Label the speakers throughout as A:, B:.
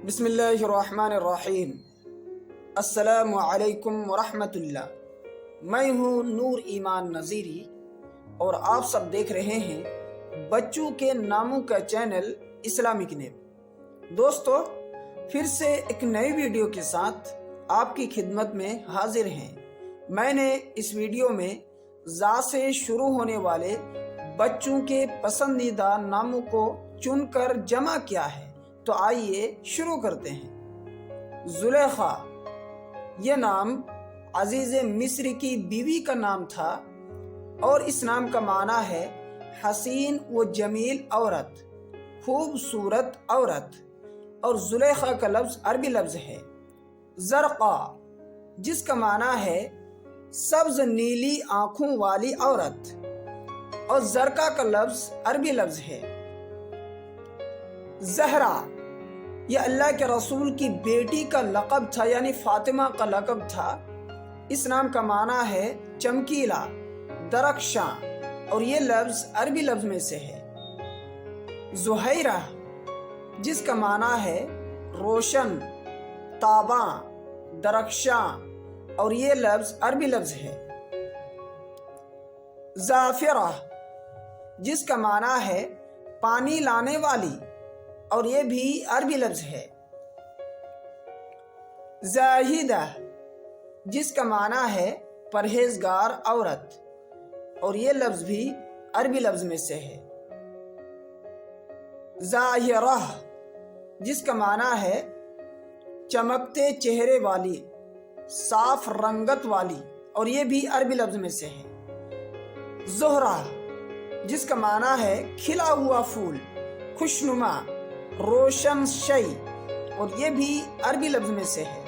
A: بسم اللہ الرحمن الرحیم۔ السلام علیکم ورحمۃ اللہ۔ میں ہوں نور ایمان نذیری اور آپ سب دیکھ رہے ہیں بچوں کے ناموں کا چینل اسلامک نیم۔ دوستو، پھر سے ایک نئی ویڈیو کے ساتھ آپ کی خدمت میں حاضر ہیں۔ میں نے اس ویڈیو میں زا سے شروع ہونے والے بچوں کے پسندیدہ ناموں کو چن کر جمع کیا ہے، تو آئیے شروع کرتے ہیں۔ زلیخا، یہ نام عزیز مصر کی بیوی کا نام تھا اور اس نام کا معنی ہے حسین و جمیل عورت، خوبصورت عورت، اور زلیخا کا لفظ عربی لفظ ہے۔ زرقا، جس کا معنی ہے سبز نیلی آنکھوں والی عورت، اور زرقا کا لفظ عربی لفظ ہے۔ زہرا، یہ اللہ کے رسول کی بیٹی کا لقب تھا، یعنی فاطمہ کا لقب تھا۔ اس نام کا معنی ہے چمکیلا، درخشاں، اور یہ لفظ عربی لفظ میں سے ہے۔ زہیرہ، جس کا معنی ہے روشن، تاباں، درخشاں، اور یہ لفظ عربی لفظ ہے۔ زافرہ، جس کا معنی ہے پانی لانے والی، اور یہ بھی عربی لفظ ہے۔ زاہدہ، جس کا معنی ہے پرہیزگار عورت، اور یہ لفظ بھی عربی لفظ میں سے ہے۔ ظاہرہ، جس کا معنی ہے چمکتے چہرے والی، صاف رنگت والی، اور یہ بھی عربی لفظ میں سے ہے۔ زہرہ، جس کا معنی ہے کھلا ہوا پھول، خوشنما، روشن شئی، اور یہ بھی عربی لفظ میں سے ہے۔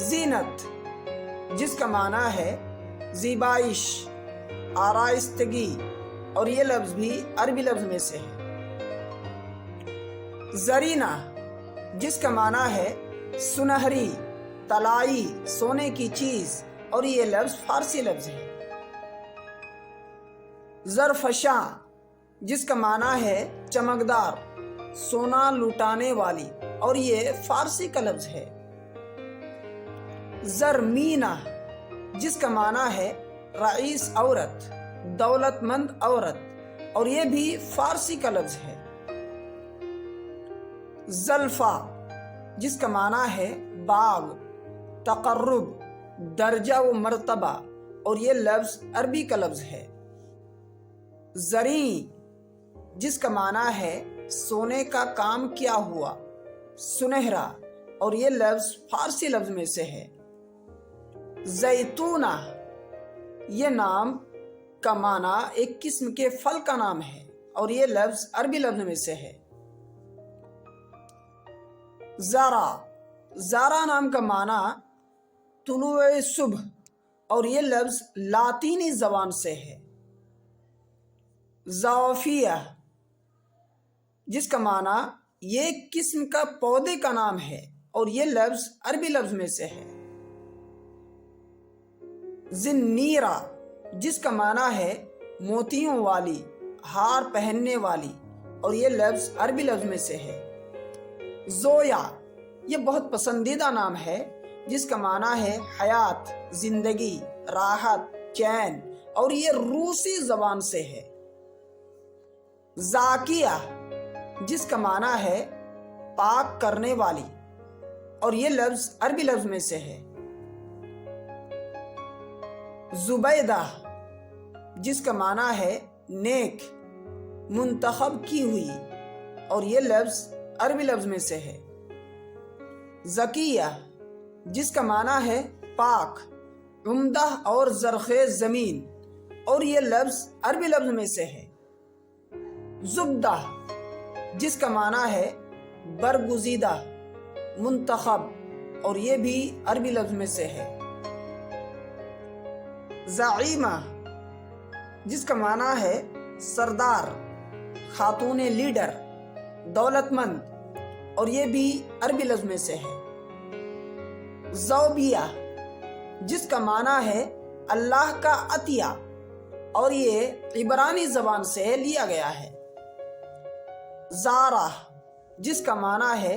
A: زینت، جس کا معنی ہے زیبائش، آرائستگی، اور یہ لفظ بھی عربی لفظ میں سے ہے۔ زرینہ، جس کا معنی ہے سنہری، طلائی، سونے کی چیز، اور یہ لفظ فارسی لفظ ہے۔ زرفشاں، جس کا معنی ہے چمکدار، سونا لٹانے والی، اور یہ فارسی کا لفظ ہے۔ زرمینہ، جس کا معنی ہے رئیس عورت، دولت مند عورت، اور یہ بھی فارسی کا لفظ ہے۔ زلفا، جس کا معنی ہے باغ، تقرب، درجہ و مرتبہ، اور یہ لفظ عربی کا لفظ ہے۔ زریں، جس کا معنی ہے سونے کا کام کیا ہوا، سنہرا، اور یہ لفظ فارسی لفظ میں سے ہے۔ زیتونہ، یہ نام کا معنی ایک قسم کے پھل کا نام ہے، اور یہ لفظ عربی لفظ میں سے ہے۔ زارا، زارا نام کا معنی طلوع صبح، اور یہ لفظ لاطینی زبان سے ہے۔ زوفیہ، جس کا معنی یہ ایک قسم کا پودے کا نام ہے، اور یہ لفظ عربی لفظ میں سے ہے۔ زنیرہ، جس کا معنی ہے موتیوں والی، ہار پہننے والی، اور یہ لفظ عربی لفظ میں سے ہے۔ زویا، یہ بہت پسندیدہ نام ہے، جس کا معنی ہے حیات، زندگی، راحت، چین، اور یہ روسی زبان سے ہے۔ زاکیہ، جس کا معنی ہے پاک کرنے والی، اور یہ لفظ عربی لفظ میں سے ہے۔ زبیدہ، جس کا معنی ہے نیک، منتخب کی ہوئی، اور یہ لفظ عربی لفظ میں سے ہے۔ زکیہ، جس کا معنی ہے پاک، عمدہ اور زرخیز زمین، اور یہ لفظ عربی لفظ میں سے ہے۔ زبدہ، جس کا معنی ہے برگزیدہ، منتخب، اور یہ بھی عربی لفظ میں سے ہے۔ زعیمہ، جس کا معنی ہے سردار، خاتون لیڈر، دولت مند، اور یہ بھی عربی لفظ میں سے ہے۔ زوبیہ، جس کا معنی ہے اللہ کا عطیہ، اور یہ عبرانی زبان سے لیا گیا ہے۔ زارہ، جس کا معنی ہے